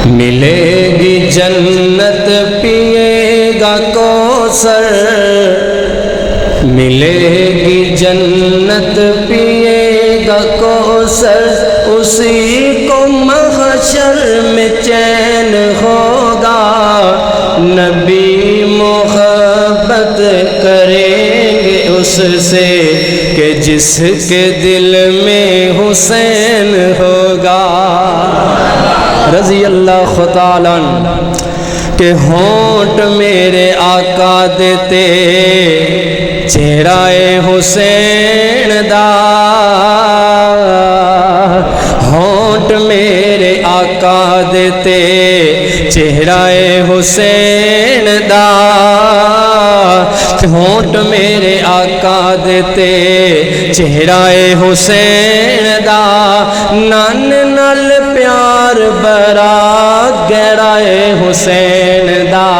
ملے گی جنت پیے گا کوثر، ملے گی جنت پیے گا کوثر، اسی کو محشر میں چین ہوگا، نبی محبت کریں گے اس سے کہ جس کے دل میں حسین ہوگا رضی اللہ تعالیٰ عنہ۔ کہ ہونٹ میرے آقا دیتے چہرہ حسین دا، ہونٹ میرے آقا دیتے چہرہ حسین دا، ہونٹ میرے آقا دیتے چہرہ حسین دا، نان نال پیار برا گہرا حسین دا،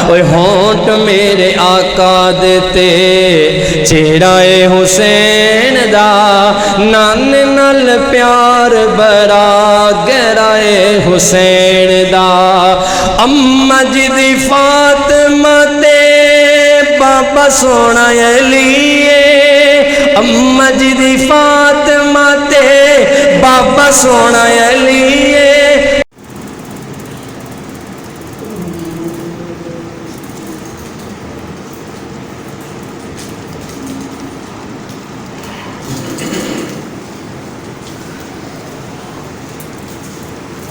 اوے ہونٹ میرے آقا دیتے چہرہ حسین دا، نان نال پیار برا گہرا حسین دا، اماں جی دی فاطمہ تے بابا سونا علی، اماں جی دی فاطمہ تے بابا سونا علی۔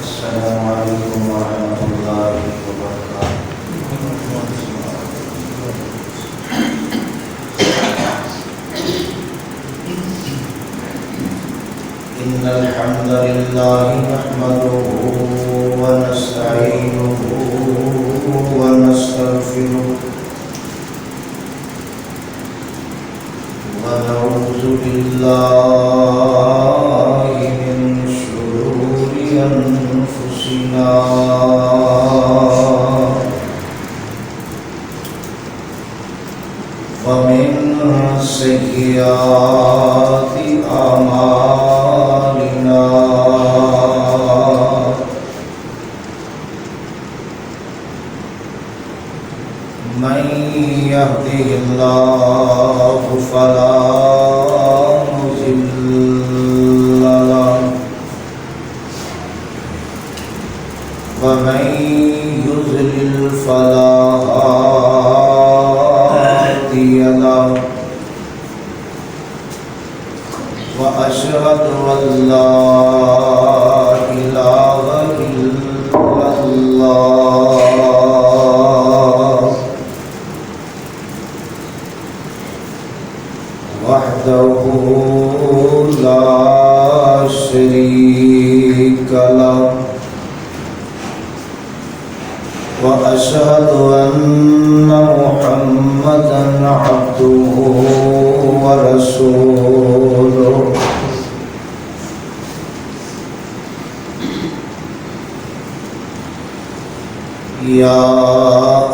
السلام علیکم ورحمۃ اللہ وبرکاتہ۔ ان الحمد للہ نحمده ونستعینه ونستغفره ونعوذ باللہ من شرور انفسنا ومن سیئات اعمالنا، من يهده الله فلا مضل له ومن يضلل فلا هادي له، وأشهد أن لا إله إلا الله وحده لا شريك له، وأشهد أن محمدًا عبده ورسوله۔ يا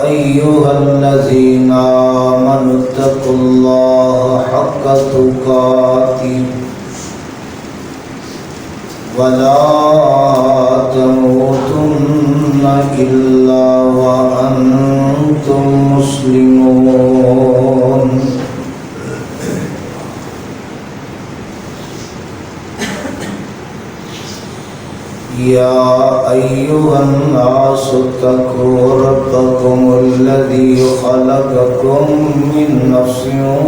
أيها الذين آمنوا اتقوا الله حق تقاته ولا تموتن إلا وأنتم مسلمون۔ يا أيها الناس اتقوا ربكم الذي خلقكم من نفس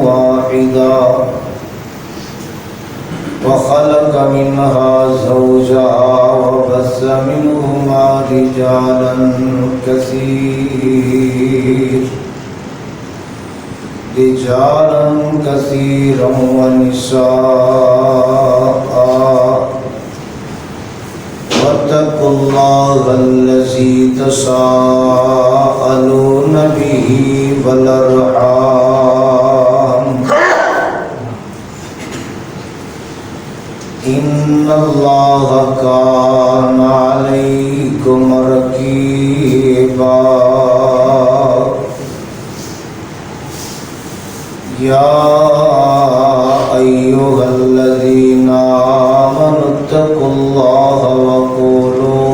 واحدة وخلق منها زوجها وبث منهما رجالا كثيرا ونساء، واتقوا الله الذي تساءلون به والأرحام، إن الله كان عليكم رقيبا۔ يا أيها الذين آمنوا اتقوا الله وقولوا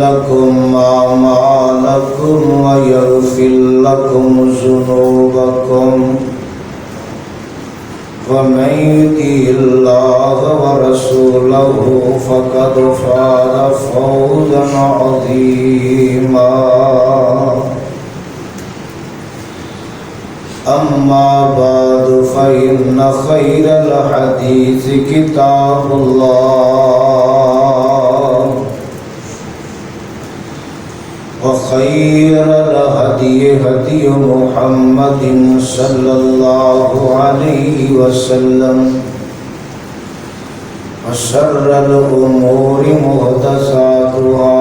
لكم أعمالكم ويغفر لكم ذنوبكم ومن يطع الله ورسوله فقد فاز فوزا عظيما أما بعد فإن خير الحديث كتاب الله وخير الهدي هدي محمد صلى الله عليه وسلم وشر الأمور محدثاتها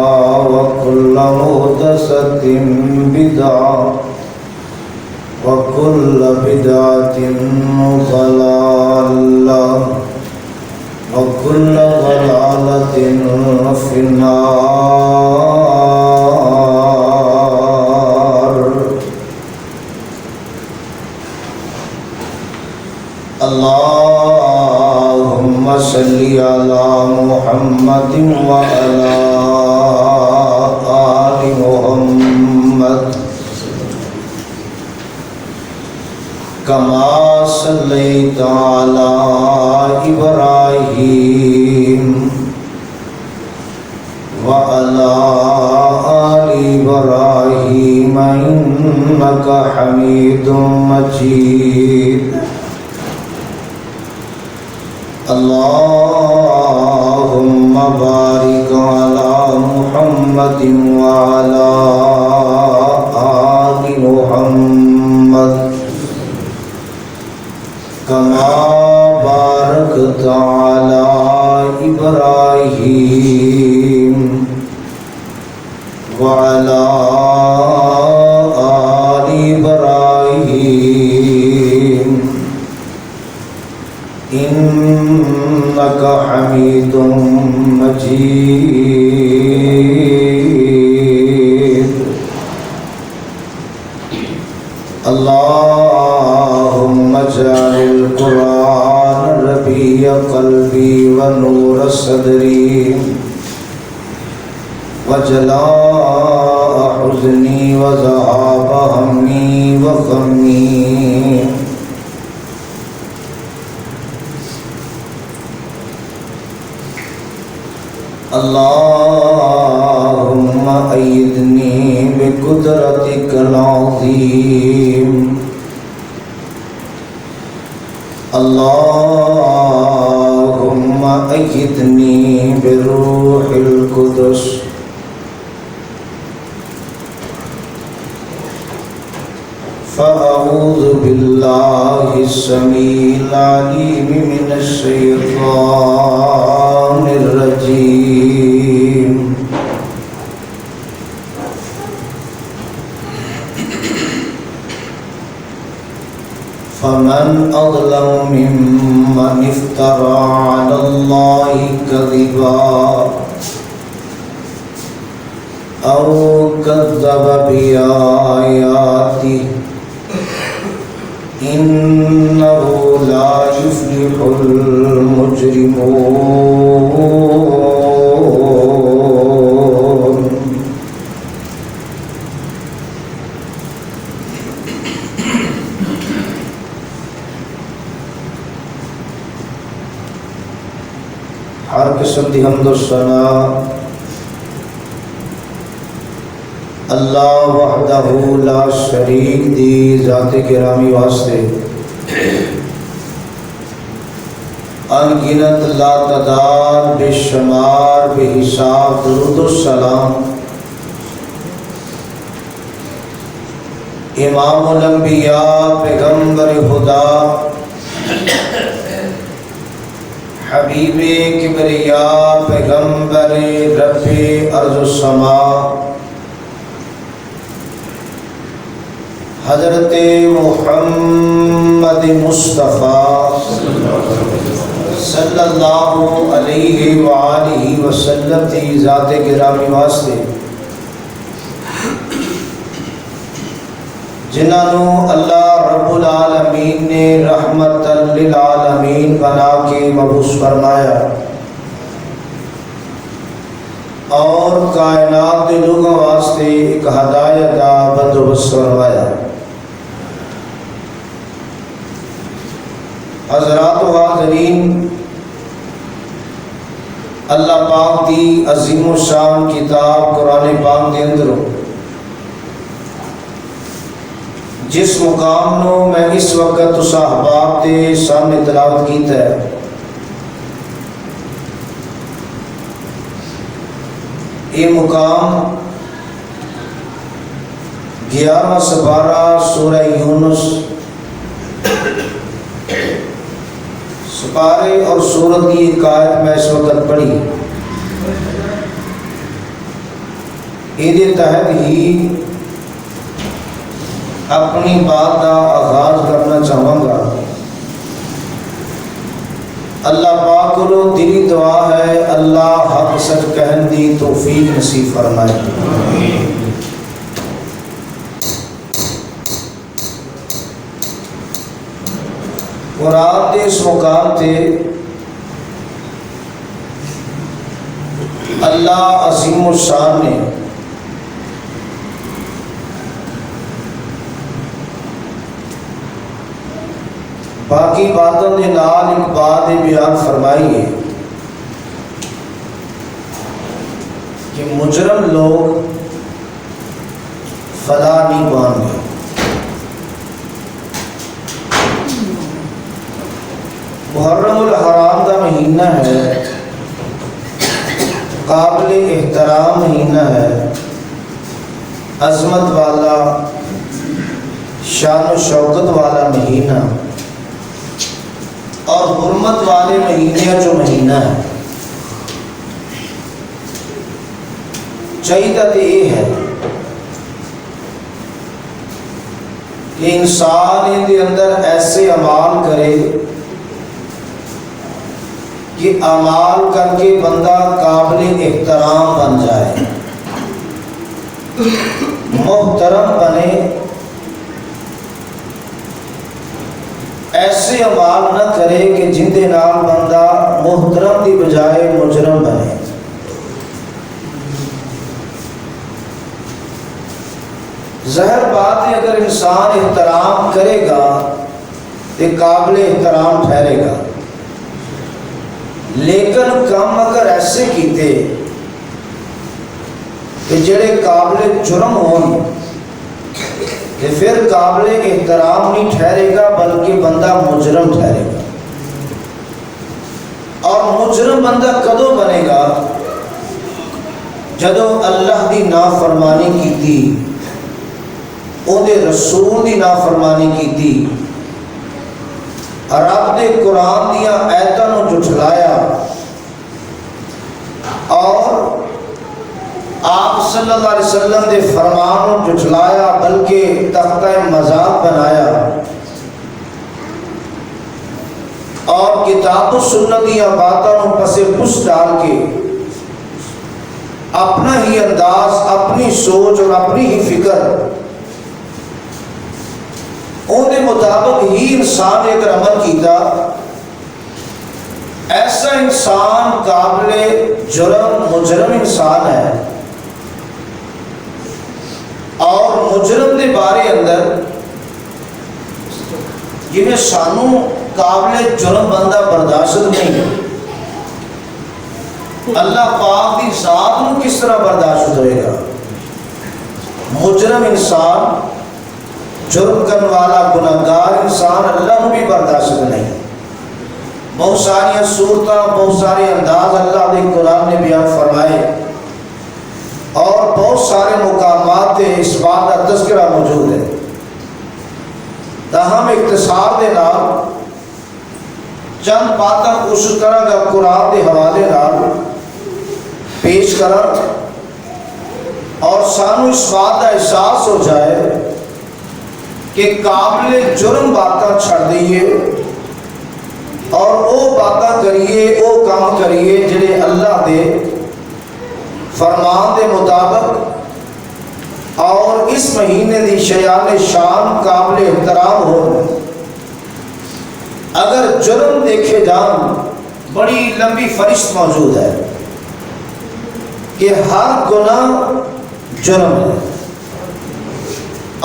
وكل محدثة بدعة وكل بدعة ضلالة وكل ضلالة في النار. اللهم صل على محمد وعلى آل محمد كما صليت على إبراهيم وعلى آل إبراهيم إنك حميد مجيد. اللهم بارك على محمد وعلى آل محمد كما باركت على إبراهيم وعلى آل إبراهيم إنك حميد مجيد. اللهم اجعل القرآن ربيع قلبي ونور صدري وجلاء حزني وذهاب همي وغمي. اللهم أيدني بقدرتك العظيم. اللهم أيدني بروح القدس. فأعوذ بالله السميع العليم من الشيطان الرجيم. فمن أظلم ممن افترى على الله كذبا أو كذب بآياته إنه لا يفلح المجرمون. ہر قسم دی حمد و ثنا اللہ وحدہ لا شریک دی ذات گرامی واسطے انگنت لا تعداد بے شمار بے حساب درود و سلام امام الانبیاء پیغمبر خدا حبیب کبریا پیغمبر رب ارض و سما حضرت محمد مصطفیٰ صلی اللہ علیہ وآلہ وسلم دی ذات گرامی واسطے جنہوں اللہ رب العالمین نے رحمت للعالمین بنا کے مبعوث فرمایا اور اور کائنات کے لوگوں واسطے ایک ہدایت کا بندوبست فرمایا۔ حضرات و حاضرین، اللہ پاک دی عظیم و شان کتاب قرآن پاک کے اندر جس مقام نو میں اس وقت اس احباب کے سامنے تلاوت کیتا ہے، یہ مقام 11 سے 12 سورہ یونس سپارے اور سورت کی ایک آیت میں اس وقت پڑھی، یہ تحت ہی اپنی بات کا آغاز کرنا چاہوں گا۔ اللہ پاک کو دلی دعا ہے اللہ حق سچ کہن دی توفیق نصیب فرمائے۔ قرآن کے اس مقام تے اللہ عظیم الشان نے باقی باتوں کے نال ایک بات بیان فرمائی ہے کہ مجرم لوگ فلاح نہیں پائیں گے۔ محرم الحرام کا مہینہ ہے، قابل احترام مہینہ ہے، عظمت والا شان و شوکت والا مہینہ اور حرمت والے مہینے جو مہینہ ہے۔ چاہیے تو یہ ہے کہ انسان ان کے اندر ایسے اعمال کرے کہ اعمال کر کے بندہ قابل احترام بن جائے، محترم بنے، ایسے اعمال نہ کرے کہ جن دے نال بندہ محترم دی بجائے مجرم بنے۔ ظاہر بات ہے اگر انسان احترام کرے گا تو قابل احترام ٹھہرے گا، لیکن کم اگر ایسے کیتے کہ جڑے قابل جرم ہوں کہ پھر قابل احترام نہیں ٹھہرے گا بلکہ بندہ مجرم ٹھہرے گا۔ اور مجرم بندہ کدو بنے گا؟ جدو اللہ دی نافرمانی کیتی، او دے رسول دی نافرمانی کیتی، رب دے قرآن دیا آیتاں نو جھٹلایا اور آپ صلی اللہ علیہ وسلم دے فرمان نو جھٹلایا بلکہ تختہ مذاق بنایا اور کتاب و سنت دیا باتوں نو پسے پس ڈال کے اپنا ہی انداز، اپنی سوچ اور اپنی ہی فکر ان کے مطابق ہی انسان نے اگر عمل کیتا، ایسا انسان قابل جرم مجرم انسان ہے۔ اور مجرم کے بارے اندر جنہیں سانو قابل جرم بندہ برداشت نہیں، اللہ پاک کی ذات نو کس طرح برداشت ہوئے گا؟ مجرم انسان، جرم کرنے والا گناہگار انسان اللہ نو بھی برداشت نہیں۔ بہت ساری صورتیں، بہت سارے انداز اللہ نے قرآن نے بیان فرمائے اور بہت سارے مقامات اس بات کا تذکرہ موجود ہے۔ تاہم اختصار دے نال چند باتاں کوشش کرا گا قرآن دے حوالے نال پیش کرا اور سانو اس بات کا احساس ہو جائے کہ قابل جرم باتاں چھڑ دئیے اور وہ باتاں کریے، وہ کام کریے جڑے اللہ دے فرمان دے مطابق اور اس مہینے دی شیان شان قابل احترام ہو۔ اگر جرم دیکھے جان بڑی لمبی فہرست موجود ہے کہ ہر گناہ جرم ہے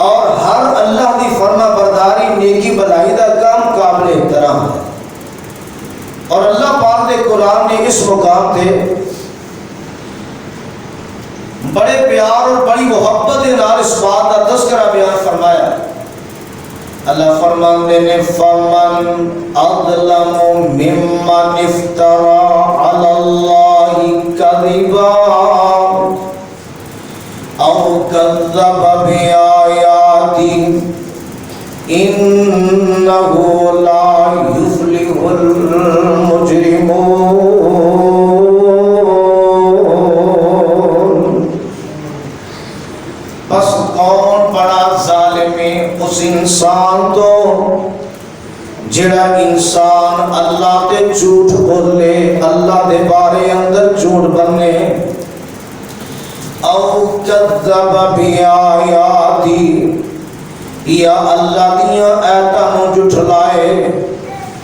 اور ہر اللہ دی فرما برداری نیکی بلائی دا کام قابل احترام ہے. اور اللہ پاک دے قرآن نے اس مقام تے بڑے پیار اور بڑی محبت کے نال اس بات کا تذکرہ بیان فرمایا. اللہ فرماندے نے فمن اظلم ممن افترى علی اللہ کذبا او کذب بآیاتی انہ لا یفلح المجرمون. بس کون بڑا ظالم ہے اس انسان تو جڑا انسان اللہ تے جھوٹ بولے, اللہ دے بارے اندر جھوٹ بنے, او کذب بآیاتی یا اللہ دیاں آیاتاں نوں جھٹلائے,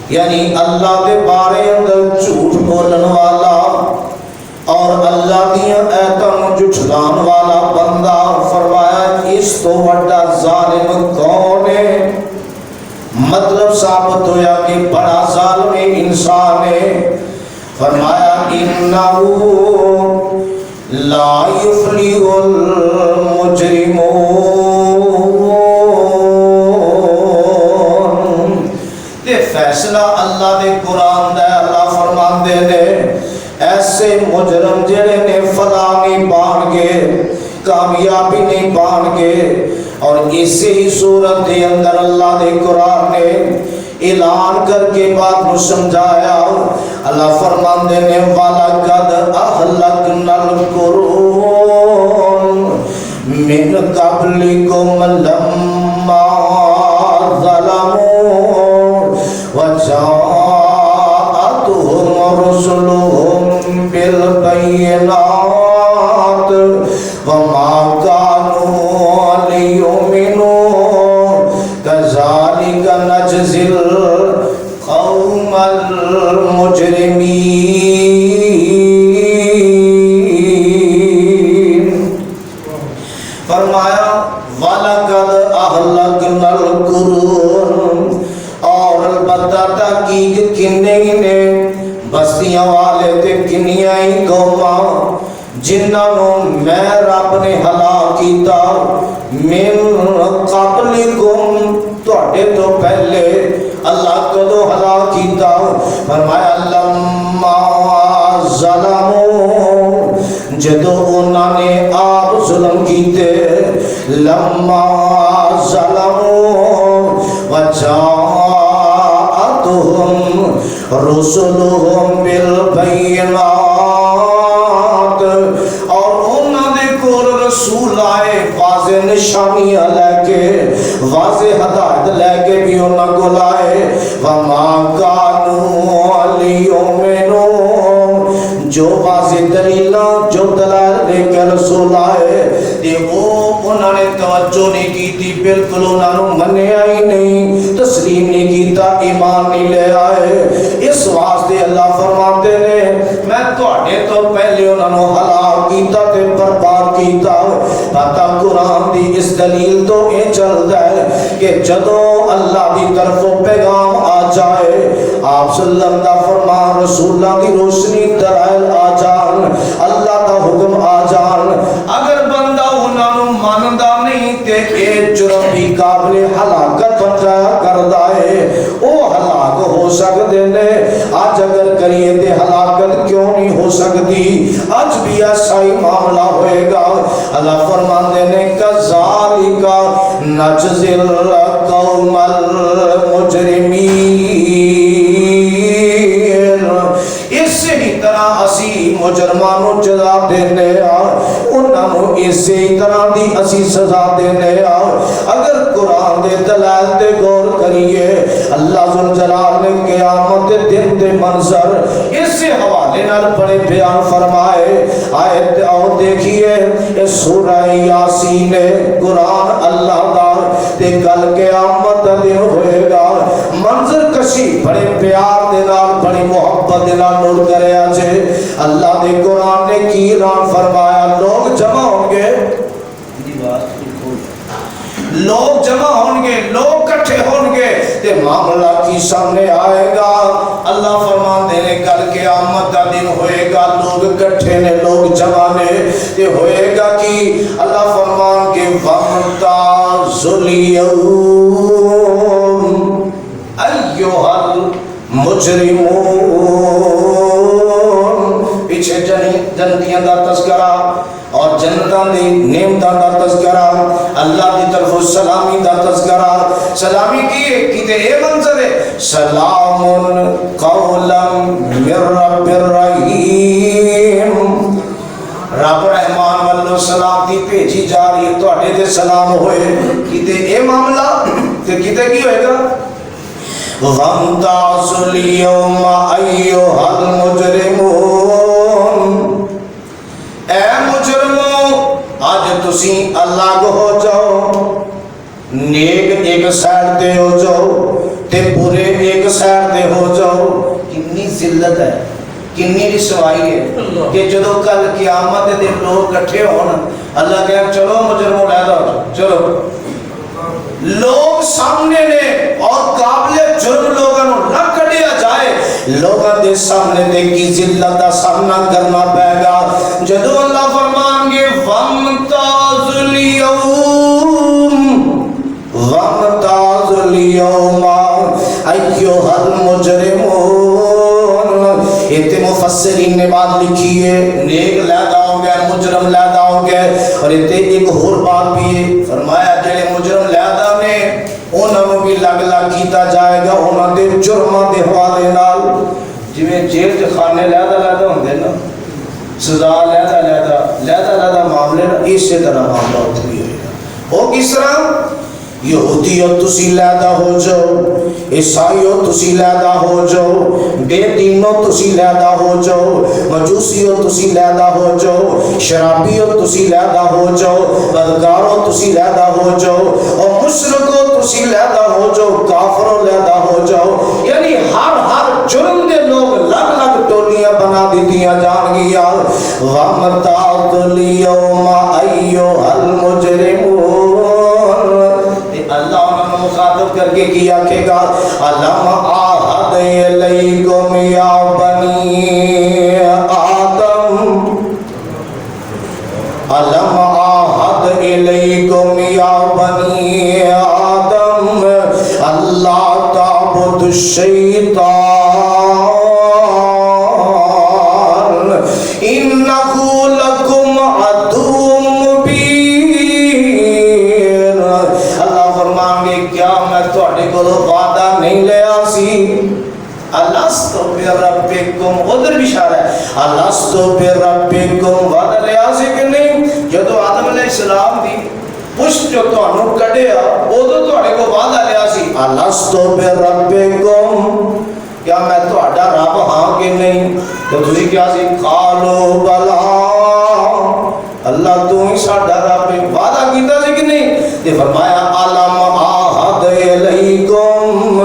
یعنی اللہ دے بارے اندر جھوٹ بولن والا اور اللہ دیاں آیاتاں نوں جھٹلان والا بندہ. فرمایا اس تو بڑا ظالم کون ہے؟ مطلب ثابت ہویا کہ بڑا ظالم انسان ہے. فرمایا انہو لا یفلح المجرمون. تے فیصلہ اللہ دے قرآن دا اللہ فرماندے نے ایسے مجرم جڑے نے فلاح نہیں پان گے, کامیابی نہیں پان گے. اور اسی ہی صورت کے اندر اللہ دے قرآن نے اعلان کر کے بات کو سمجھایا. اللہ فرماندے نے وَلَقَدْ أَهْلَكْنَا الْقُرُونَ مِنْ قَبْلِكُمْ لَمَّا ظَلَمُوا وَجَاءَتْهُمْ رُسُلُهُمْ بِالْبَيِّنَاتِ وَمَا كَانُوا لِيُؤْمِنُوا كَذَلِكَ نَجْزِي الْقَوْمَ الْمُجْرِمِينَ. فرمایا وَلَقَدْ أَهْلَكْنَا الْقُرُونَ, اور البتہ تحقیق کنے نے بستیاں والے تے کنیاں ہی قوماں جنہوں میں رب نے ہلاک کیتا من قبلکم تواڈے تو پہلے. اللہ کدو ہلاک کیتا؟ فرمایا لما ظلموا, جدو انہوں نے آپ ظلم کیتے. لما ظلموا وجاءتهم رسلهم بالبينات, اور انہوں نے کول رسول آئے واضح نشانیاں لے کے, واضح ہدایت لے کے بھی انہوں کو لائے. وَمَا كَانُوا لِيُؤْمِنُوا, جو واضح دلیلہ جو دلائل لے کے رسول آئے تے وہ انہوں نے توجہ نہیں کی تھی, بالکل انہوں نے منیا ہی نہیں, تسلیم نہیں کیتا, ایمان نہیں لے آئے. اس واسطے اللہ فرماتے نے میں تواڈے تو پہلے انہوں نے ہلاک کیتا تے برباد کیتا. پتہ قرآن دی اس دلیل تو یہ چلتا ہے کہ جدو اللہ دی طرف پیغام آ جائے, آپ صلی اللہ علیہ وسلم فرمان رسول اللہ دی روشنی دلائل آ جان, اللہ دا حکم آ جان, اگر بندہ انہوں نے ماندا نہیں تے اے جرم بھی قابل ہلاکت بنتا کردا ہے, او ہلاک ہو سکدے نے. آج اگر کریے تے ہلاکت کیوں نہیں ہو سکتی؟ آج بھی ایسا ہی معاملہ ہوئے گا. اللہ فرماندے نے کذالک نجزی القوم المجرمین, اسی طرح اسی مجرمانوں جزا دینے انہوں اسی طرح دی اسی سزا دینے. اگر قرآن دے دلائل تے غور کریے, اللہ ذوالجلال نے قیامت دن دے منظر اس حوالے نال بڑے بیان فرمائے. آیت آؤ دیکھیے اس سورہ یاسین قرآن اللہ دا تے کل قیامت دن ہوئے گا. منظر کشی بڑے پیار دے نال بڑی محبت نال نوٹ کرے آجے اللہ دے قرآن نے کی اعلان فرمایا لوگ جمع ہوں گے لوگ جمع ہوں گے لوگ کٹھے ہوں گے تے معاملہ کی سامنے آئے گا اللہ فرمان دینے کل قیامت کا دن ہوئے گا لوگ کٹھے نے لوگ جمع نے تے ہوئے گا کہ اللہ فرمان کے وَمْتَازُ الْيَوْمَ أَيُّهَا الْمُجْرِمُونَ پیچھے جنتیاں دا تذکرہ اور جنتاں دی نعمتاں دا تذکرہ اللہ دی طرف سلامی دا تذکرہ سلامی کیتے اے منظر ہے سلام قولا من رب الرحیم رب رحمان واللہ سلام دی پیجی جا رہی ہے تو اٹھے دے سلام ہوئے کیتے اے معاملہ کیتے کی ہوئے گا وَامْتَازُوا الْيَوْمَ أَيُّهَا الْمُجْرِمُونَ اے مجرموں آج تسی اللہ کو ہو جاؤ نیک ایک سائر دے ہو جاؤ تے برے ایک سائر دے ہو جاؤ کنی ذلت ہے کنی رسوائی ہے کہ جدو کل قیامت دے لوگ کٹھے ہونا اللہ کہا چلو مجرموں لے دو چلو لوگ سامنے نے اور قابل جرم لوگوں نہ کڑیا جائے لوگوں دے سامنے دے کی ذلت دا سامنا کرنا پائے گا جدو اللہ فرمان گے وَامْتَازُ الْيَوْمَ أَيُّهَا الْمُجْرِمُونَ یہ مفسرین نے بات لکھی ہے نیک لیدہ ہو گئے مجرم لیدہ ہو گئے اور یہ ایک اور بات بھی ہے فرمایا جلے مجرم لیدہ نے انہوں بھی لگ لگ کیتا جائے گا انہوں دے جرمہ دے حوالے نال جویں جیل کے خانے لیدہ ہوں گے نا سزا لیدہ معاملے نا اس سے طرح معاملہ ہوتی ہے وہ کس طرح یہودیوں تسی لیدہ ہو جاؤ عیسائیوں تسی لیدہ ہو جاؤ بے دینوں تسی لیدہ ہو جاؤ مجوسیوں تسی لیدہ ہو جاؤ شرابیوں تسی لیدہ ہو جاؤ بدکاروں تسی لیدہ ہو جاؤ اور مشرکوں تسی لیدہ ہو جاؤ کافروں لیدہ ہو جاؤ یعنی ہر جرم دے لوگ لگ لگ ٹولیاں بنا دیتیاں جان گیا وَامْتَازُ الْيَوْمَ أَيُّهَا الْمُجْرِمُونَ اللہ انہوں نے مخاطب کر کے کیا کہ گا علم آہد علیکم یا بنی آدم علم آہد علیکم یا بنی آدم اللہ تعبد الشیطان انہو لکم عدو کیا میں توڑے کو وعدہ نہیں لے آسی الستو بربکم ادھر بھی اشارہ ہے الستو بربکم وعدہ لے آسی کہ نہیں جدو آدم علیہ السلام دی پشت جو تو انہوں کڑے ادھر توڑے کو وعدہ لے آسی الستو بربکم کیا میں توڑا رب ہاں کہ نہیں تو تجھے کیا سی قالو بلا اللہ تو ہی ساڑھا رب وعدہ کیتا سی کہ نہیں یہ فرمایا علم آہد علیکم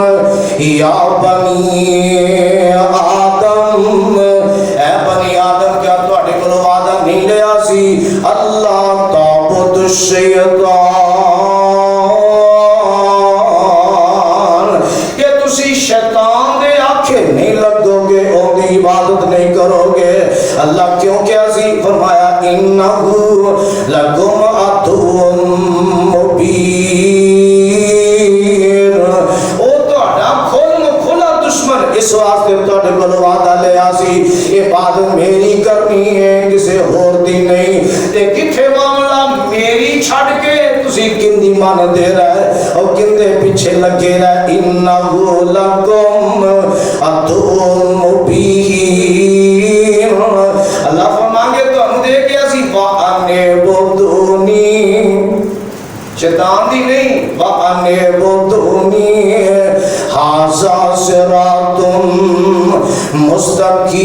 یا بنی آدم اے بنی آدم کیا تو اٹھے کو وعدہ نہیں لے آسی اللہ تعبد الشیطان کہ تسی شیطان دے آنکھیں نہیں لگو گے ان دی عبادت نہیں کرو گے اللہ کیوں کیا سی فرمایا انہو لکم عدو مبین او تو اڈا کھلا دشمن اس واسطے تو اڈے کو وعدہ لے آسی عبادت میری کرنی ہے کسے اور دی نہیں تے کتھے معاملہ میری چھڑ کے تسی کندی مان دے رہا ہے اور کندے پیچھے لگے رہا ہے انہو لکم عدو مبین اللہ فرمانگے تو ہم دے گیا سی وَأَنِعْبُدُونِي شیطان دی نہیں وَأَنِعْبُدُونِي هَذَا صِرَاطٌ مُسْتَقِيمٌ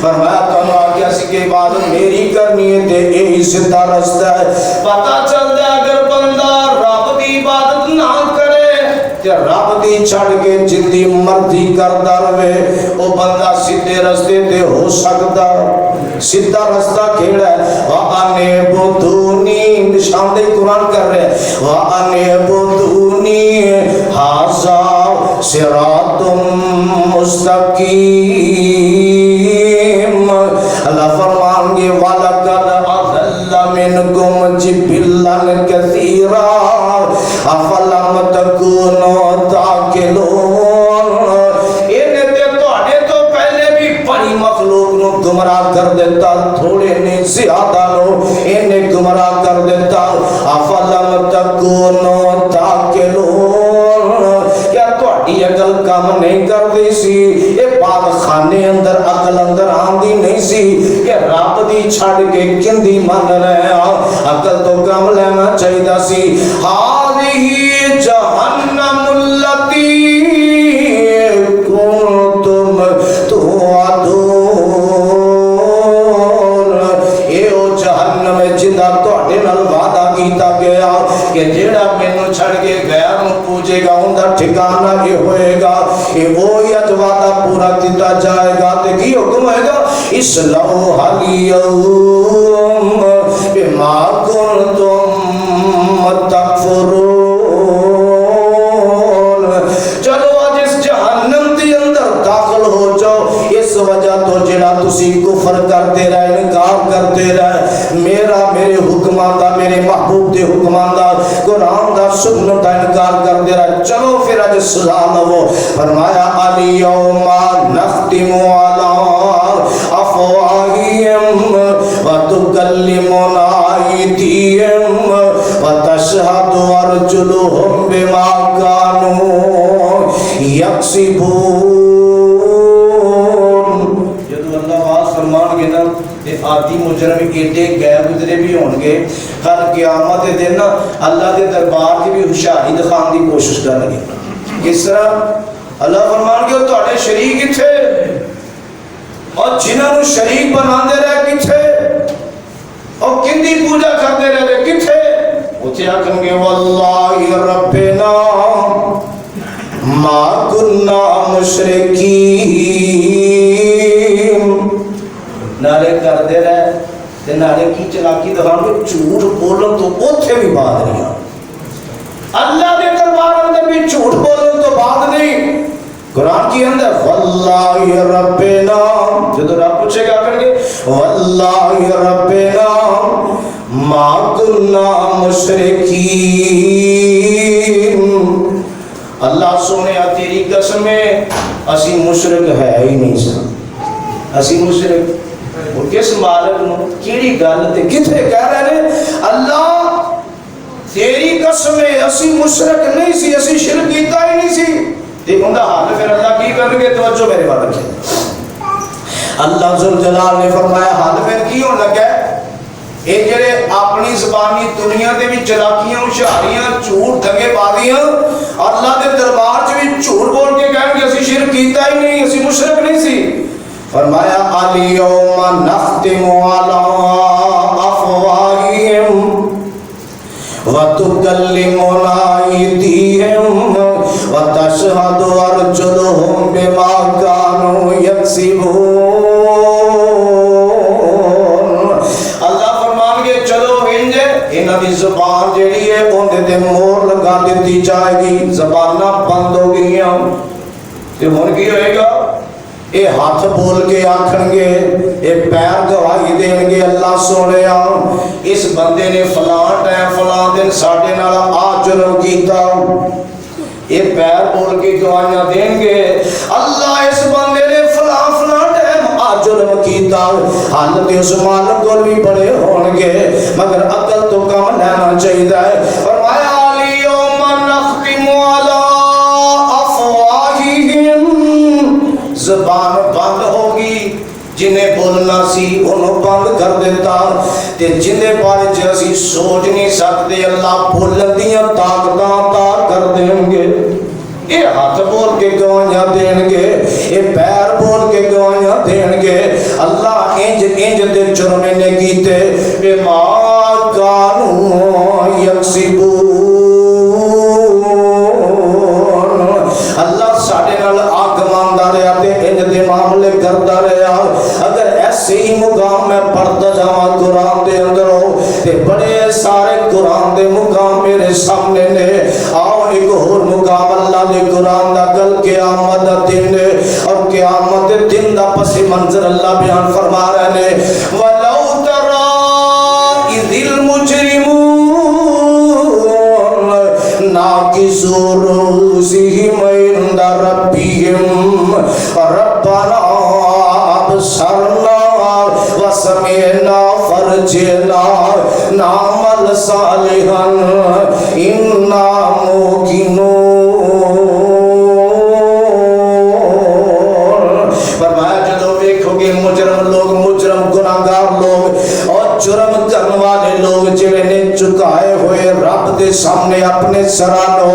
فرمایا تو ہم آگیا سی کہ عبادت میری کرنی ہے تے یہی سدھا رستہ ہے پتہ چل دے اگر بندہ رب دی عبادت نہ کرے کہ رب دی چھڑ کے جندی مرضی کردا رہے او بندہ سیدھے رستے تے ہو سکدا سیدھا رستہ کیڑا ہے وَأَنِ بُدُونِي نشان دے قرآن کر رہے وَأَنِ بُدُونِي هَذَا صِرَاطٌ مُسْتَقِيمٌ اللہ فرمان گے وَلَقَدْ أَضَلَّ مِنْكُمْ جِبِلًّا كَثِيرًا أَفَلَمْ تَكُونُوا تَعْقِلُونَ مخلوق نو گمراہ کر دیتا تھوڑے نے زیادہ لو انہیں گمراہ کر دیتا افلم تکونو تاکلون کیا تھوڑی عقل کام نہیں کر دی سی یہ پاک خانے اندر عقل اندر آندی نہیں سی کہ رب دی چھڑ کے کندی من رہے عقل تو کم لینا چاہیے سی ہادی جہنم اللتی کنتم توعدون کہ جیڑا مینوں چھڑ کے غیر نوں پوجے گا اوندا ٹھکانہ یہ ہوئے گا یہ وہی وعدہ پورا کیتا جائے گا تے کی حکم ہوئے گا اصلوا اليوم بما کنتم تکفرون چلو آج اس جہنم دی اندر داخل ہو جاؤ اس وجہ تو جڑا تسی کفر کرتے رہے انکار کرتے رہے میرے حکمان دا میرے محبوب دے حکمان دا قرآن دا سنت دا انکار کرتے رہے چلو پھر اج سزا لو فرمایا الیوم نختم علی افواہہم وتکلمنا ایدیہم وتشہد ارجلہم بما کانوا یکسبون فرمان گے نا آدھی مجرم ایڈے گئے گزرے بھی ہون گے کل قیامت دن اللہ دے دربار کی بھی ہوشیاری دکھان دی کوشش کر لگے کس طرح اللہ فرمان گے تہاڈے شریک کتھے اور جنہاں نوں شریک بناندے رہے کتھے اور کندی پوجا کردے رہے کتھے اوتھے آکھن گے واللہ ربنا ما کننا مشرکین نعرے کر دے رہے تے نعرے کی چلاکی دکھان کے جھوٹ بولن تو اوتھے بھی بات نہیں اللہ دے دربار اندر بھی جھوٹ بولن تو بات نہیں قرآن کی اندر واللہ ربنا جدو رب پوچھے گا کر کے واللہ ربنا ما کننا مشرکین اللہ سونے تیری قسم ہے اسی مشرک ہے ہی نہیں سا اسی مشرک وہ کس مالک نو کیڑی گل تے کتھے کہہ رہے ہیں اللہ تیری قسم ہے اسی مشرک نہیں سی اسی شرک کیتا ہی نہیں سی تے اوندا حال پھر اللہ کی کرن گے توجہ میرے بات رکھیں اللہ ذل جلال نے فرمایا حال پھر کی ہون لگا اے جڑے اپنی زبانی دنیا دے بھی چلاکیاں ہوشیاریاں جھوٹ دھگے بازیاں اللہ دے دربار چ بھی جھوٹ بول کے کہن گے اسی شرک کیتا ہی نہیں اسی مشرک نہیں سی فرمایا الیوم نختم علی افواہہم وتکلمنا ایدیہم وتشہد ارجلہم بما کانوا یکسبون اللہ فرمان گے چلو انج انہاں دی زبان جیڑی ہے اون دے مور لگا دتی جائے گی زباناں بند ہو گئیاں تے ہن کی ہوئے گا اے ہاتھ بول کے آکھن گے اے پیر گواہی دین گے اللہ سونیا اس بندے نے فلاں ٹائم فلاں دن ساڈے نال آ جرم کیتا اے پیر بول کے گواہیاں دین گے اللہ اس بندے نے فلاں فلاں ٹائم آ جرم کیتا حالت اس مالک کو بھی بڑے ہون گے مگر عقل تو کم لینا چاہیے فرمایا الیوم نختم علی افواہہم زبان بند ہوگی جنہیں بولنا سی انہوں بند کر دیتا تے جنہیں بارے جیسی سوچ نہیں سکتے اللہ بولن دیاں طاقتاں عطا کر دیں گے اے ہاتھ بول کے گواہیاں دیں گے اے پیر بول کے گواہیاں دیں گے اللہ انج دے جرم نے کیتے بما کانوا یکسبون اور مقام اللہ نے قرآن دا کل قیامت دا دن اور قیامت دے دن دا پس منظر اللہ بیان فرما رہے ہیں وَلَوْ تَرَى إِذِ الْمُجْرِمُونَ نَاكِسُوا رُءُوسِهِمْ عِندَ رَبِّهِمْ رَبَّنَا أَبْصَرْنَا وَسَمِعْنَا فَارْجِعْنَا نَعْمَلْ صَالِحًا إِنَّا مُوقِنُونَ فرمایا جدو دیکھو گے مجرم لوگ مجرم گناہگار لوگ اور جرم کرنے والے لوگ جنہیں نے چکائے ہوئے رب دے سامنے اپنے سرانو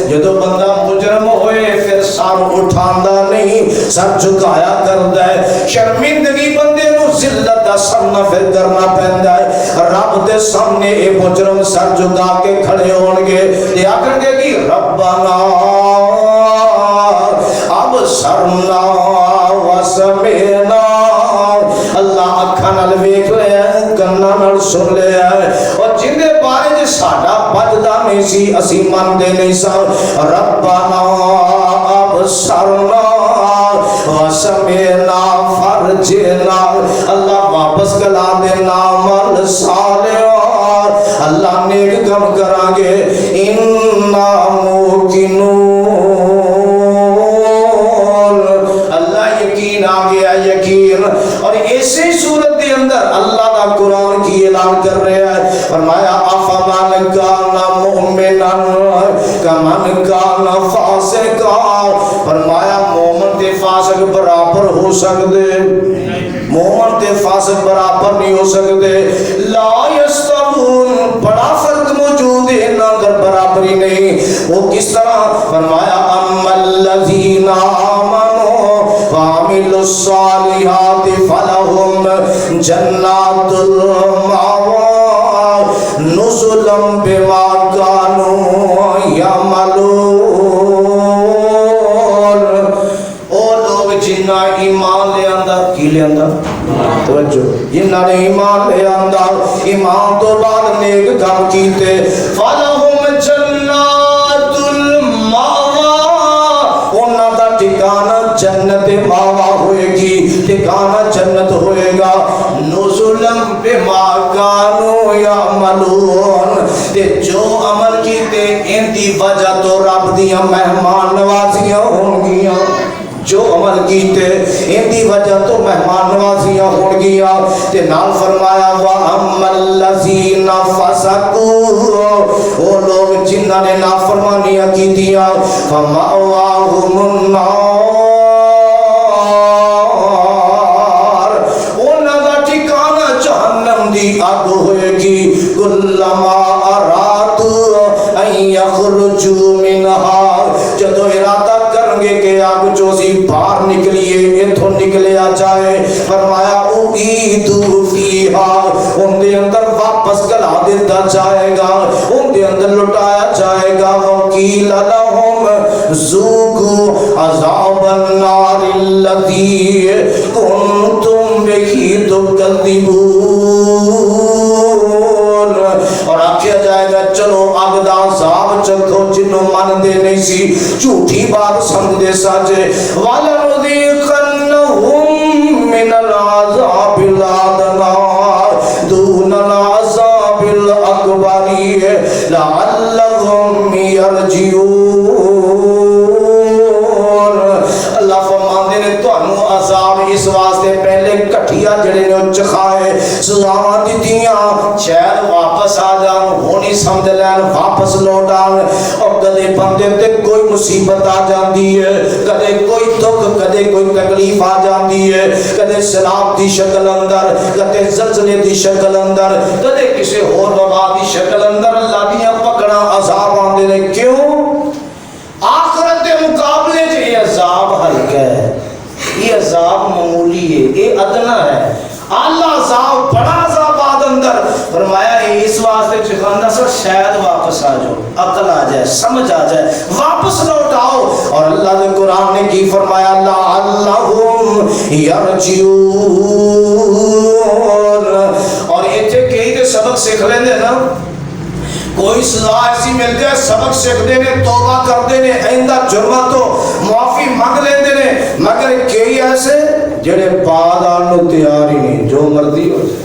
جدو بندہ مجرم ہوئے پھر سر اٹھاندہ نہیں سر چکایا کردہ ہے شرمندگی بندے نو ذلت دا سامنا پھر کرنا پہندہ ہے رب دے سامنے اے مجرم سر چکا کے کھڑے ہونگے یہ آکر گے کہ ربنا اب سرنا وسمعنا اللہ اکھاں نال ویکھ لیا کاناں نال سن لیا اور جن دے بارے جے ساڈا بجدا نہیں سی اسی مندے نہیں سا ربنا ابصرنا وسمعنا فرجنا اللہ واپس کلا دینا عمل صالح اللہ نیک کم کران گے انا موقنون اللہ یقین آ گیا یقین اور اسی صورت کے اندر اللہ کا قرآن کی اعلان کر رہا ہے فرمایا افمن کان مؤمنا کمن کان فاسقا فرمایا مومن تے فاسق برابر ہو سکتے مومن تے فاسق برابر نہیں ہو سکتے لا یستوون بڑا فرق موجود ہے نہ در برابری نہیں وہ کس طرح فرمایا اما الذین آمنوا وعملوا الصالحات فلهم جنات المأوى نزلا بما كانوا يعملون او لوگ جنہ ایمان لے اندر کی لے اندر توجہ جنہ نے ایمان لے اندر ایمان تو بعد نیک کام کیتے فلهم جنات المأوى انہاں دا ٹھکانہ جنت ماوا ہوئے گی ٹھکانہ جنت ہوئے گا نزلم بما كانوا يعملون تے جو عمل کیتے ان دی وجہ تو رب دیاں مہمان نوازیاں ہوں گیاں جو عمل کیتے ان دی وجہ تو مہمان نوازیاں ہوں گیاں تے نال فرمایا وَأَمَّا الَّذِينَ فَسَقُوا وہ لوگ جنہاں نے نافرمانیاں کی دیا فَمَأْوَاهُمُ النَّارُ انہاں دا ٹھکانہ جہنم دی آگ ہوئے گی کُلَّمَا أَرَادُوا أَن يَخْرُجُوا مِنْهَا جدو ارادہ کرنگے کہ آگ چوزی باہر نکلیے اتھو نکلیا جائے فرمایا اُعِیدُ فِیہا ان دے اندر واپس کلا دیتا جائے گا ان دے اندر لٹایا جائے گا وَقِیلَ لَهُمْ ذُوقُوا عَذَابَ النَّارِ الَّذِي كُنْتُمْ بِهِ تُكَذِّبُونَ اور آکھیا جائے گا چلو آگ دا عذاب چکھو جنوں من دے نہیں سی جھوٹی بات سمجھ دے ساجے وَلَنُذِيقَنَّهُمْ مِنَ الْعَذَابِ الْأَدْنَىٰ دُونَ الْعَذَابِ الْأَكْبَرِ لَعَلَّهُمْ يَرْجِعُونَ اللہ فرماندے نے تانوں عذاب اس واسطے پہلے کٹھیا جڑے نے چکھائے سزاواں دتیاں شاید واپس آ جان ہونی سمجھ لین واپس لوٹ آن اور کدے بندے تے کوئی مصیبت آ جاندی ہے کدے کوئی دکھ کدے کوئی تکلیف آ جاندی ہے کدے سیلاب دی شکل اندر کدے زلزلے دی شکل اندر کدے کسی اور وبا دی شکل اندر اللہ دیاں پکڑاں عذاب آندے نے کیوں آخرت دے مقابلے جو یہ عذاب ہلکا ہے یہ عذاب معمولی ہے یہ ادنا ہے اللہ عذاب بڑا عذاب آد اندر فرمایا اس واسطے چکاندہ سر شاید واپس آ جاؤ عقل آ جائے سمجھ آ جائے واپس لوٹ آؤ اور اللہ نے قرآن نے کی فرمایا لعلہم یرجعون اور ایتھے کئی دے سبق سکھ لیں دے نا کوئی سزا ایسی مل جائے سبق سیکھتے نے توبہ کرتے نے آئندہ جرمہ تو معافی مانگ لیندے نے مگر کئی ایسے جڑے بعد آنو تیار ہی نہیں جو مرضی ہو جائے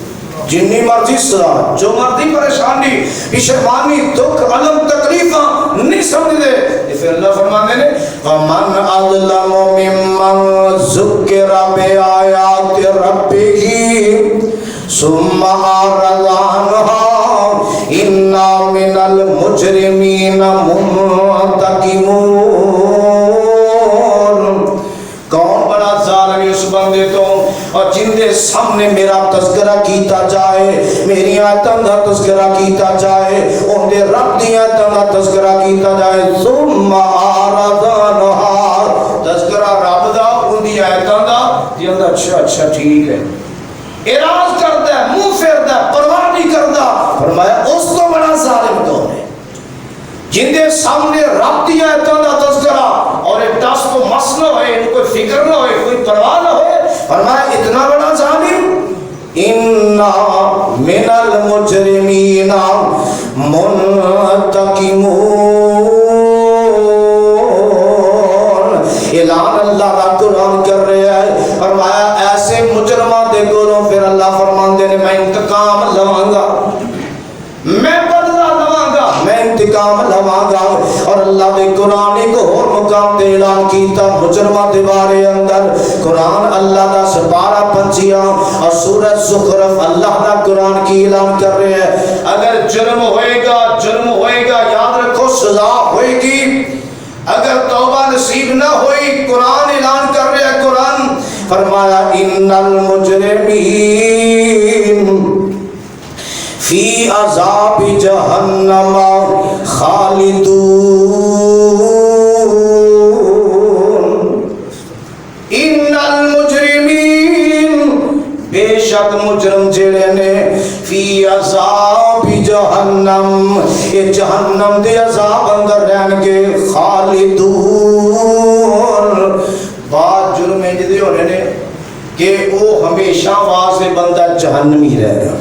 جنی مرضی سزا جو مرضی پریشانی پشیمانی دکھ علم تکلیفاں نہیں سمجھ دے پھر اللہ فرمانے نے وَمَنْ أَظْلَمُ مِمَّنْ ذُكِّرَ بِآيَاتِ رَبِّهِ ثُمَّ أَعْرَضَ عَنْهَا إِنَّا مِنَ الْمُجْرِمِينَ مُنْتَقِمُونَ کون بڑا ظالم اس بندے تو اور جن دے سامنے میرا تذکرہ کیتا جائے میری آیتاں دا تذکرہ کیتا جائے ان دے رب دی آیتاں دا تذکرہ کیتا جائے ثم أعرض عنها تذکرہ رب دا ان دی آیتاں دا جن دا اچھا ٹھیک ہے اعراض کرتا ہے منہ پھیرتا ہے پرواہ نہیں کرتا فرمایا اس تو بڑا ظالم کون ہے جن دے سامنے رب دی آیتاں دا تذکرہ اور ایک ٹس کو مس نہ ہوئے ان کو فکر نہ ہوئے کوئی پرواہ نہ ہوئے فرمایا اتنا بڑا ظالم اِنَّا مِنَ الْمُجْرِمِينَ مُنْتَقِمُونَ اعلان اللہ کا قرآن کر رہے ہیں فرمایا ایسے مجرمہ دے گولوں پھر اللہ فرمان دے میں انتقام لواں گا میں بدلہ لواں گا میں انتقام لواں گا اور اللہ دے قرآن کو اور مقام دے اعلان کیتا مجرمہ دے بارے اندر قرآن اللہ دا سپارہ پنچیاں اور سورہ زخرف اللہ دا قرآن کی اعلان کر رہے ہیں اگر جرم ہوئے گا یاد رکھو سزا ہوئے گی اگر توبہ نصیب نہ ہوئی قرآن اعلان کر رہے ہیں قرآن فرمایا ان المجرمین فی عذاب جہنم خالدون ان المجرمین بے شک مجرم جڑے نے فی عذاب جہنم یہ جہنم دے عذاب اندر رہن کے خالدون بعد جرم جدے ہونے نے کہ وہ ہمیشہ واضح بندہ جہنمی رہ گا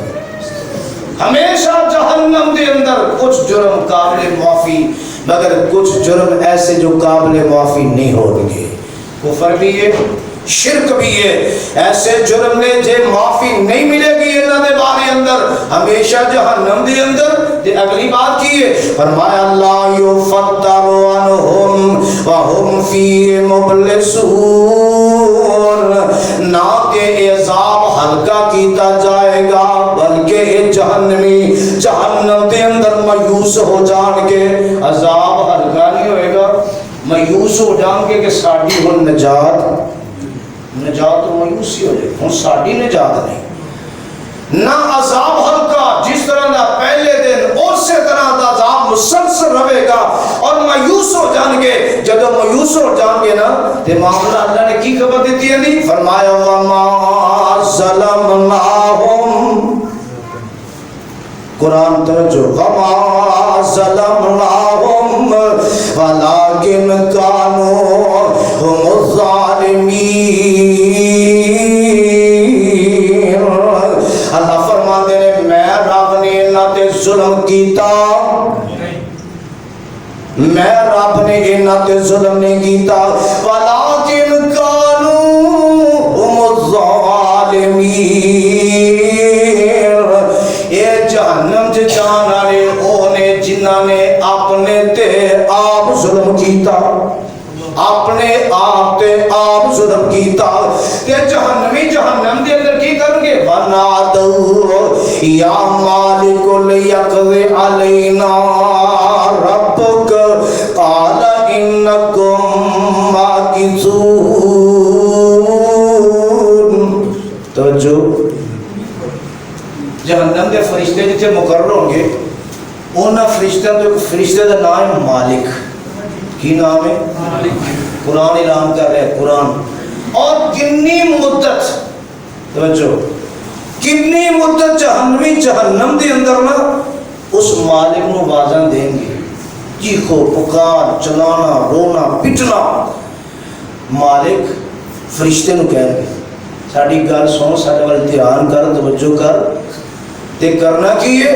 ہمیشہ جہنم دے اندر کچھ جرم قابل معافی مگر کچھ جرم ایسے جو قابل معافی نہیں ہو گے کفر بھی ہے شرک بھی ہے ایسے جرم نے جے معافی نہیں ملے گی اللہ دے بارے اندر ہمیشہ جہنم دے اندر دے اگلی بات کی ہے فرمایا لا یفتر عنہم وہم فی مبلسون نہ کہ عذاب ہلکا کیتا جائے گا بلکہ جہنمی جہنم دے اندر مایوس ہو جان کے عذاب ہلکا نہیں ہوئے گا مایوس ہو جان کے کہ ساڑی ہو نجات تو مایوسی ہو جائے ہوں ساڑی نجات نہیں نہ عذاب ہلکا جس طرح دا پہلے دن اسی طرح دا عذاب مسلسل رہے گا اور مایوس ہو جان گے جب مایوس ہو جان گے نا تے معاملہ اللہ نے کی خبر دیتی ہے نہیں فرمایا وما ظلمناہم قرآن توجہ وما ظلمناہم ولکن کانوا ہم الظالمین اللہ فرماتے ہیں میں رب نے انہاں تے ظلم کیتا میں رب نے انہاں تے ظلم نہیں کیتا ولکن کانوا ہم الظالمین اے جہنم چ جان والے او نے جنہاں نے اپنے تے آپ ظلم کیتا اپنے آپ تے آپ ظلم کیتا تے جہنمی جہنم دے اندر کی کرن گے بنادو یا مالک لیقضی علینا ربک قال انکم ماکثون توجہ جہنم دے فرشتے جتنے مقرر ہوں گے انہاں فرشتوں تو ایک فرشتے کا نام ہے مالک کی نام ہے قرآن اعلان کر رہے ہیں قرآن اور کنی مدت توجہ کنی مدت جہنمی جہنم دے اندر نا اس مالک نو آوازاں دیں گے چیخو پکار چلانا رونا پٹنا مالک فرشتے نو کہیں گے ساڑی گل سن ساڑے والے دھیان کر توجہ کر تے کرنا کی ہے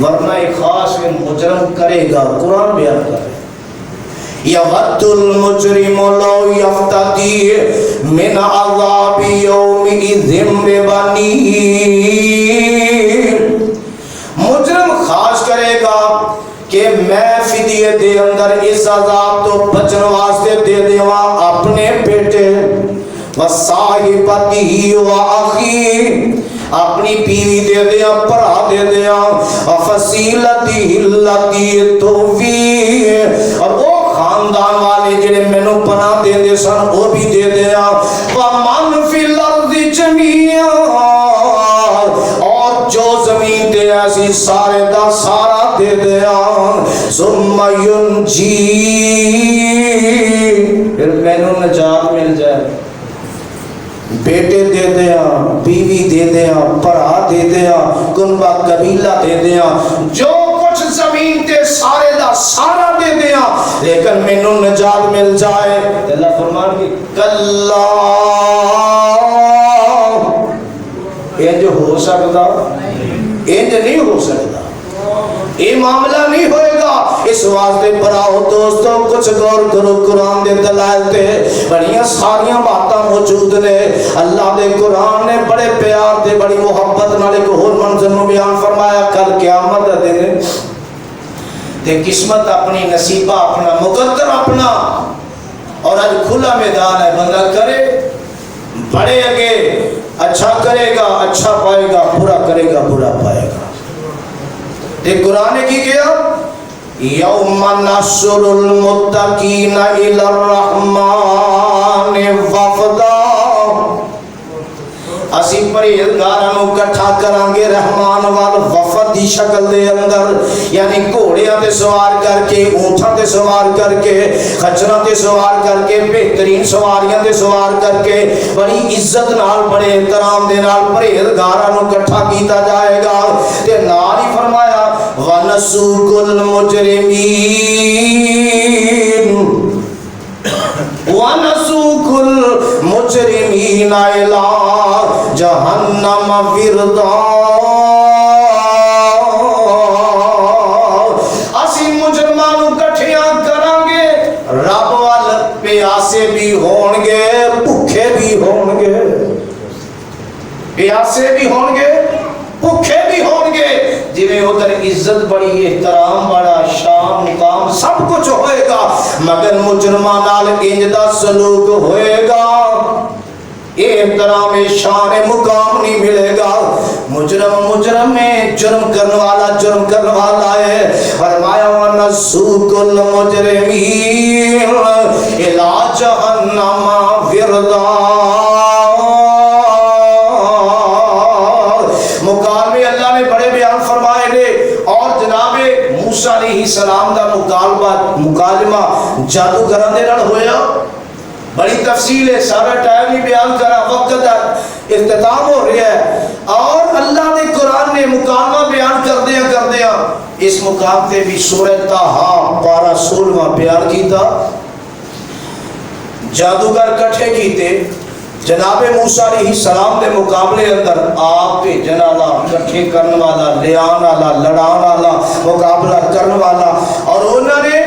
ورنہ ایک خاص میں مجرم کرے گا. قرآن بیان کر رہے یود المجرم لو یفتدی من عذاب یومئذ ببنیہ. مجرم خواہش کرے گا کہ میں فدیے دے اندر اس عذاب تو بچن واسطے دے دیواں اپنے بیٹے وصاحبتہ واخی اپنی بیوی دے دیا پرا دے دیا وفصیلتہ التی توفی اور وہ خاندان والے جڑے مینوں پناہ دے دے سن وہ بھی دے دیا ومن فی الارض جمیعا اور جو زمین دے ایسی سارے دا سارا دے دیا ثم ینجی پھر مینوں نجات مل جائے. بیٹے دے دیا بیوی دے دیا پرا دے دیا کنبہ قبیلہ دے دیا جو کچھ زمین تے سارے دا سارا دے دیا لیکن مینوں نجات مل جائے. اللہ فرمان کی کلا انج ہو سکتا انج نہیں ہو سکتا یہ معاملہ نہیں ہوئے گا. اس واسطے پراؤ دوستو کچھ غور کرو قرآن دے دلائل تے بڑیاں ساریاں باتاں موجود نے. اللہ دے قرآن نے بڑے پیار تے بڑی محبت نال ایک اور منظر نو بیان فرمایا کل قیامت دا دن تے قسمت اپنی نصیبہ اپنا مقدر اپنا اور آج کھلا میدان ہے. بندہ کرے بڑے اگے اچھا کرے گا اچھا پائے گا برا کرے گا برا پائے گا. ایک قرآن نے کی کیا یوم نحشر المتقین الی الرحمن وفدا اسی پرہیزگاراں نوں اکٹھا کران گے رحمان وال وفد دی شکل دے اندر یعنی گھوڑیاں تے سوار کر کے اونٹاں تے سوار کر کے خچراں تے سوار کر کے بہترین سواریاں تے سوار کر کے بڑی عزت نال بڑے احترام دے نال پرہیزگاراں نوں اکٹھا کیتا جائے گا تے نال ہی فرمایا وَنَسُوقُ الْمُجْرِمِينَ وَنَسُوقُ الْمُجْرِمِينَ إِلَىٰ جَهَنَّمَ وِرْدًا. اسی مجرمانوں کٹھیاں کریں گے رب وال پیاسے بھی ہون گے بھوکے بھی ہون گے پیاسے بھی ہون گے بھوکے بھی ہون گے. جویں ادھر عزت بڑی احترام بڑا شان مقام سب کچھ ہوئے گا مگر مجرمان نال انج دا سلوک ہوئے گا احترام شان مقام نہیں ملے گا. مجرم میں جرم کرنے والا ہے. فرمایا وَنَسُوقُ الْمُجْرِمِينَ إِلَىٰ جَهَنَّمَ وِرْدًا. مکالمے اللہ نے بڑے بیان فرمائے نے اور جناب موسیٰ علیہ السلام دا مکالمہ جادوگراں دے نال ہویا بڑی تفصیل ہے سارا ٹائم نہیں بیان کرا وقت دا اختتام ہو رہا ہے. اور اللہ نے قرآن نے مکالمہ بیان کر دیا اس مقام تے بھی سورہ طٰہٰ پارہ 16 بیان کیتا. جادوگر کٹھے کیتے جناب موسیٰ علیہ السلام دے مقابلے اندر آپ بھیجن والا کٹھے کرنے والا لیان والا لڑان والا مقابلہ کرنے والا اور انہوں نے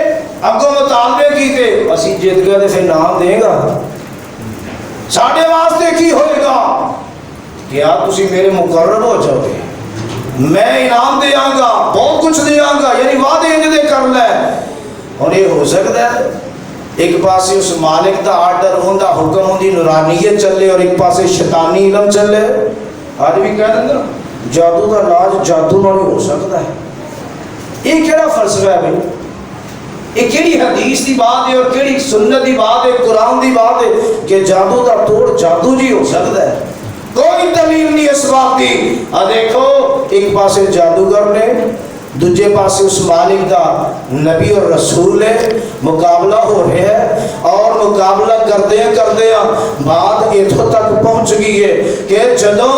اگوں مطالبے کیتے اسی جیت گئے تے پھر نام دے گا ساڈے واسطے کی ہوئے گا کیا تسی میرے مقرب ہو جاؤ گے میں انعام دیاں گا بہت کچھ دیاں گا یعنی وعدے انج دے کر لے. اور یہ ہو سکتا ہے ایک پاسے اس مالک دا آرڈر ہوندا حکم ہوندی نورانیت چلے اور ایک پاسے شیطانی علم چلے. آج بھی کہہ دیں نا جادو دا علاج جادو نال ہو سکتا ہے. یہ کیڑا فلسفہ ہے بھائی یہ کیڑی حدیث دی بات ہے اور کیڑی سنت دی بات ہے قرآن دی بات ہے کہ جادو دا توڑ جادو جی ہو سکتا ہے. کوئی دلیل نہیں اس بات دی. دیکھو ایک پاسے جادوگر نے دوجے پاسے اس مالک دا نبی اور رسول ہے مقابلہ ہو رہا ہے اور مقابلہ کردے بات اتھوں تک پہنچ گئی ہے کہ جدوں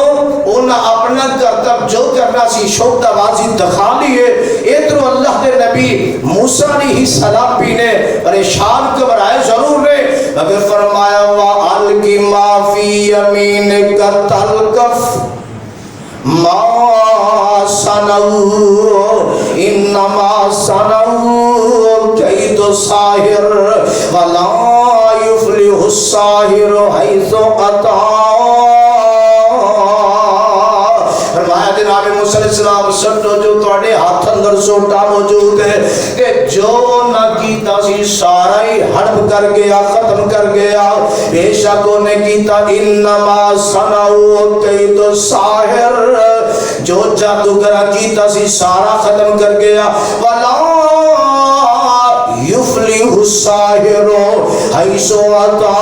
انہاں اپنا کرتب جو کرنا سی شوق آوازی دکھا لیے ادھر اللہ دے نبی موسیٰ علیہ السلام بھی نے پریشان گھبرائے ضرور نے مگر فرمایا وَأَلْقِ مَا فِي يَمِينِكَ تَلْقَفْ مَا صَنَعُوا صنعوا كيد الساحر ولا يفلح الساحر حيث أتى. فرمایا جناب موسیٰ علیہ السلام سٹو جو تواڈے ہاتھ اندر سوٹا موجود ہے کہ جو نہ کیتا سی سارا ہی ہڑپ کر گیا ختم کر گیا. بے شک نے کیتا انما صنعوا کید الساحر جو جادوگر کیتا سی سارا ختم کر گیا. ولا یفلح الساحر حیث أتى.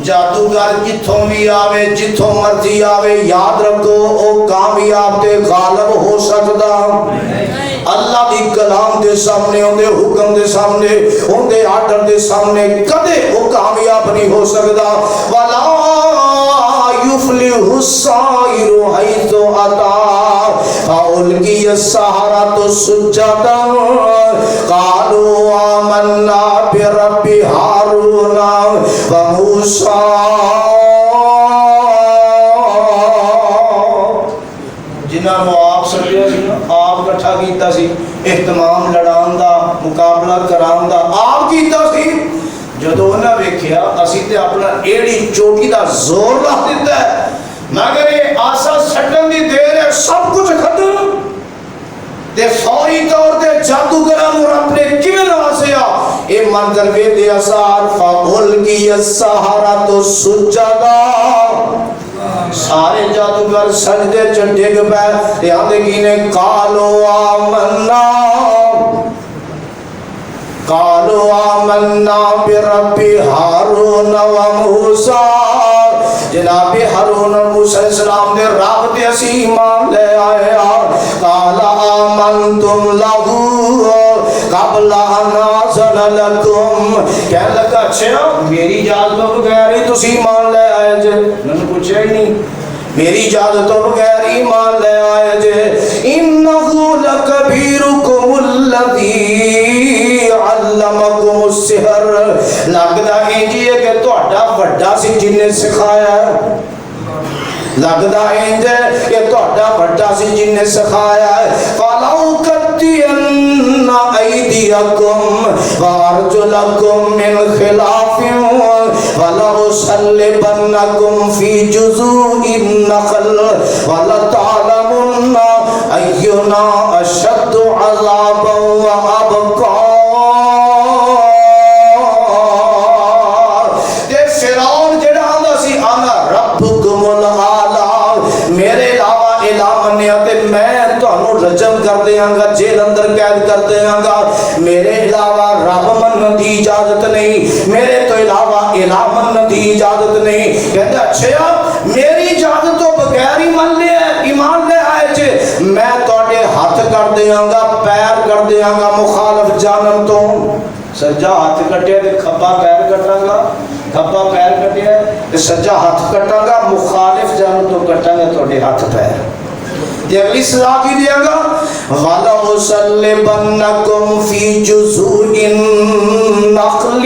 جادوگر جتھوں بھی آوے جتھوں مرضی آوے یاد رکھو او کامیاب تے غالب ہو سکدا. اللہ دی کلام دے سامنے اون دے حکم دے سامنے اون دے آرڈر دے سامنے کدے او کامیاب نہیں ہو سکدا. ولا یفلح الساحر حیث أتى فألقي السحرة سجدا قالوا آمنا برب هارون وموسى. جنہاں نو آپ سمجھیا سی نا آپ کٹھا کیتا سی اہتمام لڑان دا مقابلہ کران دا آپ کیتا سی. جدو انہاں ویکھیا اسی تے اپنا ایڑی چوٹی دا زور لا دیتا ہے مگر یہ آسا سٹن دی دیر ہے سب کچھ ختم تے فوری طور تے جادوگراں نوں رب نے کیویں نوازیا. اے منظر وے دے اثار فألقي السحرة سجدا. سارے جادوگر سجدے چ ڈگ پے تے آندے کینے قالوا آمنا برب ہارون وموسیٰ. جناب ہارون اور موسیٰ علیہ السلام دے رب تے اسی ایمان لے آئے. قال آمنتم له قبل ان آذن لکم. کہنے لگا اچھا میری اجازت تو بغیر ہی تسی ایمان لے آئے جے. انہوں نے پوچھا ہی نہیں میری اجازت تو بغیر ایمان لے آئے جے. انہو لکبیرکم الذی علمکم السحر. لگدا انجی ہے کہ تہاڈا وڈا سی جن نے سکھایا ہے. لگدا انج ہے کہ تہاڈا وڈا سی جن نے سکھایا ہے. فَلَوْقَتِّيَنَّ أَيْدِيَكُمْ وَأَرْجُلَكُمْ مِنْ خِلَافٍ وَلَأُصَلِّبَنَّكُمْ فِي جُذُوعِ النَّخْلِ وَلَتَعْلَمُنَّ أَيُّنَا أَشَدُّ عَذَابًا وَأَبْقَىٰ. میرے علاوہ الہ منیا تے میں تانوں رجم کر دیاں گا جیل اندر قید کر دیاں گا. میرے علاوہ رب منن دی اجازت نہیں میرے تو علاوہ الہ منن دی اجازت نہیں. کہندا اچھا میری اجازت تو بغیر ہی من لے ایمان لے آئے جے میں تواڈے ہاتھ کر دیاں گا پیر کر دیاں گا مخالف جانم تو. سجا ہاتھ کٹیا تے کھبا پیر کٹاں گا کھبا پیر کٹیا تے سجا ہاتھ کٹاں گا مخالف جانم تو کٹاں گا تواڈے ہاتھ پیر. تے اگلی سزا کی دیاں گا وَلَأُصَلِّبَنَّكُمْ فِي جُذُوعِ النَّخْلِ.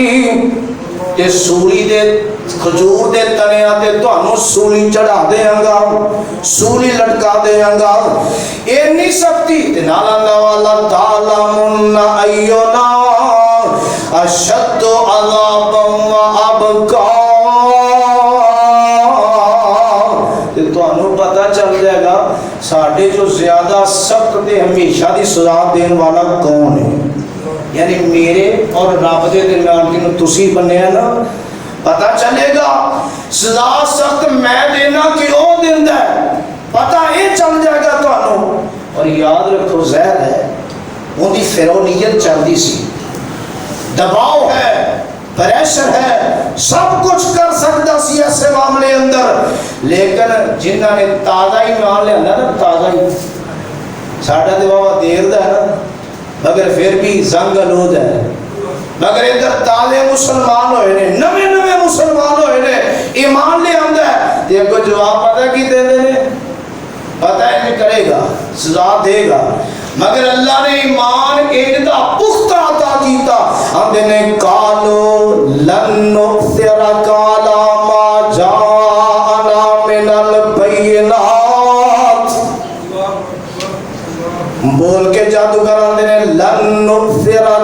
تے سولی دے کھجور دے تنیاں تے تانوں سولی چڑھا دیاں گا سولی لٹکا دیاں گا. اینی سختی تے نال آندا والا تعلمون ایونا اشد عذابا وابقا. تے تانوں پتہ چل جائے گا ساڈے جو زیادہ سخت تے ہمیشہ دی سزا دین والا کون ہے. یعنی میرے اور رب دے درمیان جنوں تسی بنیا نا پتہ چلے گا سزا سخت میں دینا کہ او دیندا ہے پتہ یہ چل جائے گا تانوں. اور یاد رکھو زہر ہے اون دی فرعونیت چلدی سی دباؤ ہے پریشر ہے سب کچھ کر سکتا سی ایسے معاملے اندر. لیکن جنہاں نے تازہ ہی مان لیا نا تازہ ہی ساڈا تے بابا دیر دا ہے نا مگر پھر بھی زنگ آلود ہے. مگر ادھر تازے مسلمان ہوئے نے نویں مسلمان ہوئے نے ایمان لے آندا ہے تے کو جواب پتہ کی دے دے پتہ ہے کہ کرے گا سزا دے گا. مگر اللہ نے ایمان ایجدہ پختہ عطا کیتا. ہم نے قالو لن نؤثرک علی ما جاءنا من البینات. بول کے جا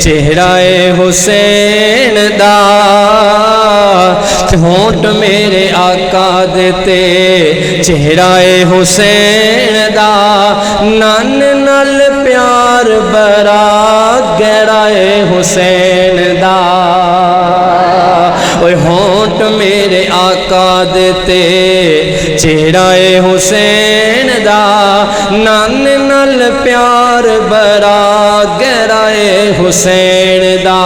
چہرہ حسین دا ہونٹ میرے آقا دے چہرہ حسین دا نان نال پیار برا گہرا حسین دا اوے ہونٹ میرے آقا دے چہرہ حسین دا نان نال پیار برا گہرا حسین دا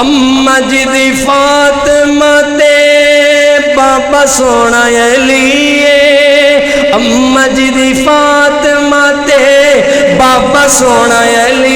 اما جی دی فاطمہ تے بابا سونا علیے اما جی دی فاطمہ تے بابا سونا علی